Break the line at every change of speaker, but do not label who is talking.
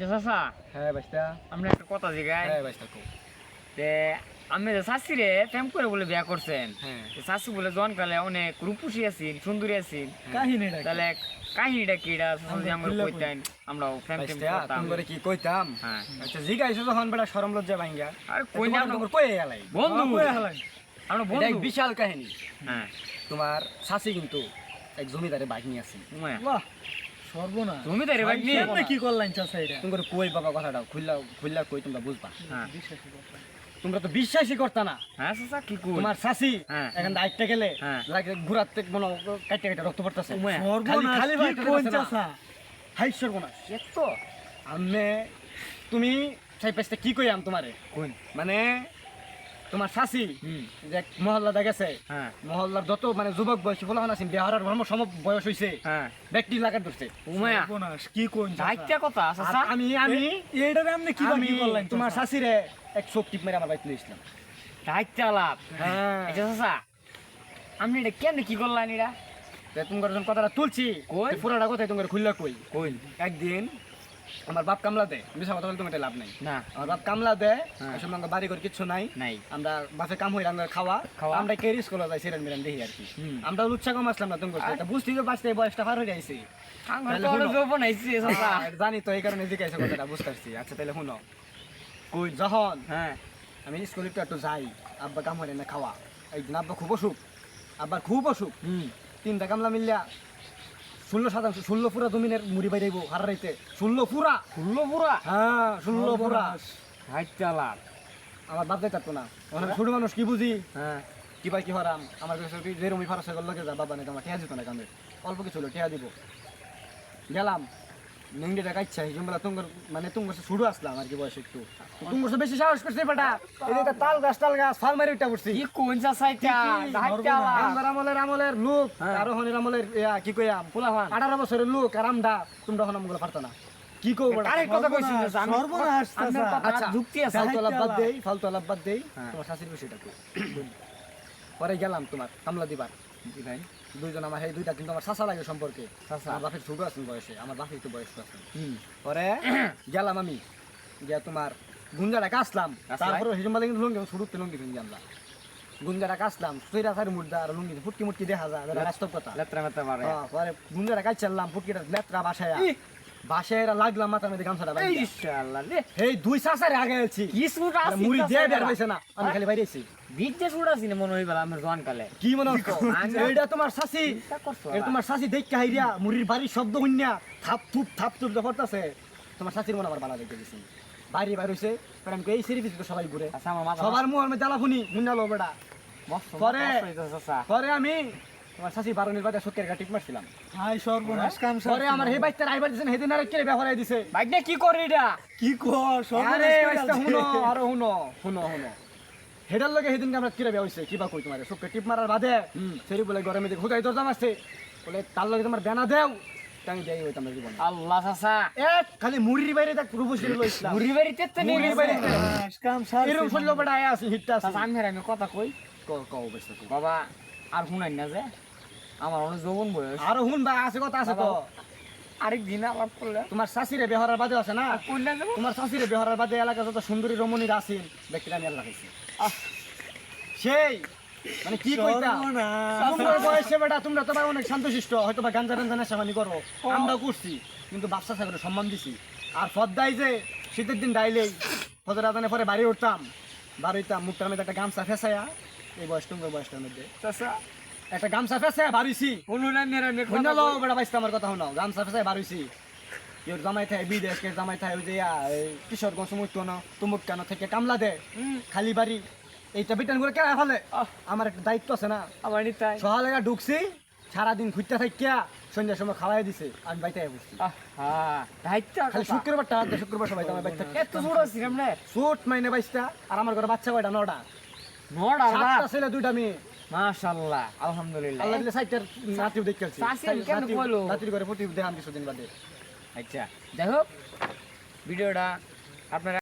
চাচা
হ্যাঁ বাইস্তা।
আমরা একটা কথা জিগাই
হ্যাঁ বাইস্তা কো।
তে আমি যে শাশি রে প্রেম করে বলে বিয়া করছেন
হ্যাঁ
শাশি বলে জন কালে অনেক রূপসী আছেন সুন্দরী আছেন
কাহিনীটা
তাহলে কাহিনীটা কি এটা যদি আমরা কইতেন আমরা প্রেম প্রেম
বাইস্তা
করতাম
তুমি করে কি কইতাম?
হ্যাঁ
আচ্ছা জিগাইছো যখন বড় শরম লজ্জা ভাঙ্গা
আর কই না
তোমার কই গেলাই
বন্ধু আমরা
এটা
বন্ধু
এক বিশাল কাহিনী।
হ্যাঁ
তোমার শাশি কিন্তু এক জমিদারে বাইক নিয়ে আসি।
উমায়া
বাহ সর্বনাশ
তুমি তাই রে ভাই নিয়ে
আপনি কি করলেন চাচা এটা
তুমি করে কই বাবা কথাটা খুললা খুললা কই তোমরা বুঝবা।
হ্যাঁ
তোমরা তো বিশ্বাসই করতা না।
হ্যাঁ চাচা কি কই
তোমার শাশি
হ্যাঁ।
এখন দায়িত্ব গেলে
হ্যাঁ।
লাগে ঘুরাতে মনে কাটতে কাটতে রক্ত পড়তেছে।
উমায়া
সর্বনাশ
খালি
কি
বাইকটা
কোন
আছে না?
চাচা
হাই সর্বনাশ।
এত
আমি তুমি সেই পেছতে কি কইয়াম তোমারে
কোন
মানে তোমার শাশি
হুম
যে মহল্লা গেছে
হ্যাঁ
মহল্লার যত মানে যুবক বয়সী ফলাফান আছেন বিহারের ধর্ম সম বয়স হইছে
হ্যাঁ
ব্যক্তি লাগার ধরছে।
উমায়া
সর্বনাশ কি কোন
দায়িত্ব কথা
আর
চাচা
আমি আমি
এইটারে আপনি কিভাবে
আমি
কি করলেন
তোমার
চাচা?
শাশিরে এক চোখ টিপ মেরে আমার বাইক নিয়ে আসলাম।
দায়িত্ব আলাপ
হ্যাঁ
আচ্ছা চাচা আপনি এটা কেন কি করলেন এটা
তোমার যখন কথাটা তুলছি
কই?
পুরাটা কথাই তোমার খুললা কই
কই
একদিন আমার বাপ কামলা দেয় মিশা কথা বলে তোমার লাভ নাই।
না
আমার বাপ কামলা দেয়
হ্যাঁ।
আসলে আমরা বাড়ি করে কিছু নাই
নাই
আমরা বাপে কাম হই আমরা খাওয়া
খাওয়া।
আমরা কেরিস করে যাই সেরেন মেরেন দেখি আর কি
হুম।
আমরা উৎসাহ কম আসলাম না তুমি এটা বুঝতে তো বাঁচতে বয়সটা পার হয়ে যাইছে।
আমার
তাহলে
তো অনেক
শুনো।
যৌবন আইছে চাচা
জানি তো এই কারণে জিজ্ঞাসা কথাটা বুঝতে পারছি। আচ্ছা তাহলে শুনো
কই
যখন
হ্যাঁ
আমি স্কুলে একটু যাই আব্বা কাম হয় না খাওয়া একদিন আব্বা খুব অসুখ আব্বার খুব অসুখ
হুম
তিনটা কামলা মিললা 16 পুরা জমিনের মুড়ি বাইরাইব হারাইতে 16 পুরা
ফুললো পুরা
হ্যাঁ 16 পুরা
দায়িত্ব আলাপ
আমার বাপ যাইতাম না অনেক ছোট মানুষ কি বুঝি
হ্যাঁ
কি পাই কি হরাম আমার কাছে যে রুমি ফারাস হয়ে লগে যা বাবা নাকি আমার টেয়া যেত না কামে অল্প কিছু হলো টেয়া দিব গেলাম নেংডিটা কাইছা হিজুম বেলা তুঙ্গর মানে তুঙ্গর শুরু আসলাম আর কি বয়স একটু তুঙ্গর বেশি সাহস করছে বেটা এই যে তাল গাছ ফাল মারি উঠা পড়ছি
কি কোন চাচা এটা দায়িত্ব আলাপ
আমার আমলের লোক
হ্যাঁ।
আরো হনের আমলের কি কইয়াম
পোলাপান
18 বছরের লোক আর আমদা তোমরা হন আমগুলো পারতো না কি কও বেটা
আরেক কথা কইছি চাচা আমি
সর্বনাশ
আপনার
চাচা।
কথা যুক্তি আছে
ফালতু আলাপ বাদ দেই
হ্যাঁ।
তোমার শাশির বিষয়টা কই পরে গেলাম তোমার কামলা দিবার
ভাই
দুইজন আমার এই দুইটা কিন্তু আমার শাশা লাগে সম্পর্কে
চাচা
আমার বাপের ছোট আছেন বয়সে আমার বাপের একটু বয়স আছে
হুম
পরে গেলাম আমি গিয়া তোমার গুঞ্জাটা কাছলাম
কাছলাই?
তারপরে হিজুম বাদে কিন্তু লুঙ্গি শুরুতে লুঙ্গি কিনে আমরা গুঞ্জাটা কাছলাম সুইরা সারি মুর্দা আর লুঙ্গি ফুটকি মুটকি দেখা যায় বাস্তব কথা
লেত্রা মেত্রা মারে
পরে গুঞ্জাটা কাজ চাললাম ফুটকিটা লেত্রা বাসায় বাসায় লাগলাম মাথার মধ্যে গামছাটা
এই
বাইরে
ইনশাআল্লাহ রে
এই দুই সাসারে আগে আছি
কি সুট আছে
মুড়ি দিয়ে বের হইছে না আমি খালি বাইরে আছি
বিদ্যে সুট আছে না মনে হইবা আমার জোয়ান কালে
কি মনে হচ্ছে এইটা তোমার শাশি
চিন্তা করছো
এটা তোমার শাশি দেখতে হাইরিয়া মুড়ির বাড়ির শব্দ হইনা থাপ থুপ করতেছে তোমার শাশির মনে আবার বালা দেখতে গেছি বাইরে বাইরে হইছে পরে আমি কই, এই সিরিজ তো সবাই ঘুরে
আচ্ছা আমার মাথা
সবার মুখের মধ্যে জ্বালাফুনি গুন্ডালো বেটা
মস্ত
পরে-
চাচা
পরে আমি তোমার শাশি 12 নির্বাচনে সত্যের গা টিপ মারছিলাম
হাই সর্বনাশ কাম
পরে আমার হে বাইতে রাইবার দিছেন হেদিন আর কে ব্যবহার দিছে
বাইক না কি করি এটা
কি কর
আরে
সর্বনাশ
আইস্তা হুনো আরো হুনো হেডার লগে হেদিন আমরা কিরা ব্যবহার হইছে কিবা কই তোমারে সত্যি টিপ মারার বাদে সেরি বলে গরমে দেখো হুদাই দরজা মারছে বলে তার লগে তোমার বেনা দেও টাঙ্গি দেই হইতাম জীবন
আল্লাহ চাচা
এক খালি মুড়ির বাইরে দেখ রূপসী লইছিলাম
ঘুরি বাড়িতে তো নিয়ে
মুড়ির
গেছে
বাইরে
কাম সার
এরকম শুনলো বেটা আয়া আছে হিটটা আছে
চাচা আমি কথা কই
কও বেশ
বাবা আর শুনাই না যে আমার অনেক যৌবন বয়স
আরো হুন বা আছে কথা আছে তো
আরেক দিন আলাপ করলে
তোমার শাশিরে ব্যবহারের বাদে আছে না
কোন না যাবো
তোমার শাশিরে ব্যবহারের বাদে এলাকা যত সুন্দরী রমণীর আছেন ব্যক্তিরা আমি আল্লাহ খাইছি সেই মানে কি কইতা তোমার বয়সে বেটা তোমরা তো ভাই অনেক শান্তশিষ্ট হয়তো বা গাঞ্জা টাঞ্জা নেশামানি করো আমরা করছি কিন্তু বাচ্চা সাগরে সম্মান দিছি আর ফদ্দাই যে শীতের দিন ডাইলেই ফজর আদানে পরে বাড়ি উঠতাম বাড়িতাম মুখটার মধ্যে একটা গামছা ফেসায়া এই বয়স তোমার বয়সটার মধ্যে
চাচা
একটা গামছা ফেসায়া বাড়িছি
অনুনা মেরা মে
শুনে লো বেটা বাইসতে আমার কথা শুনাও গামছা ফেসায়া বাড়িছি ইয়োর জামাই থাকে বিদেশ কে জামাই থাকে ওই যে কিশোরগঞ্জ তুমুক কেন থেকে কামলা দে খালি বাড়ি এইটা বিটান করে কেনা ফেলে আমার একটা দায়িত্ব আছে না
আমার নিতাই
সকালে ঢুকছি সারাদিন ঘুরতে থাকিয়া সন্ধ্যার সময় খাওয়াই দিছে আমি বাইতে বসছি
হ্যাঁ দায়িত্ব
খালি শুক্রবারটা আছে, শুক্রবার সবাই আমার বাইতে
এত ছোট ছিলাম রে
সুট মাইনে বাইশটা আর আমার ঘরে বাচ্চা কয়টা 9টা
নড়া
7টা ছেলে 2টা মেয়ে
মাশাআল্লাহ আলহামদুলিল্লাহ
আল্লাহ দিলে সাইটার নাতিও দেখতেছি
শাসিন কেন কইলো?
নাতির ঘরে প্রতি দেখাম কিছুদিন বাদে
আচ্ছা যাই হোক ভিডিওটা আপনারা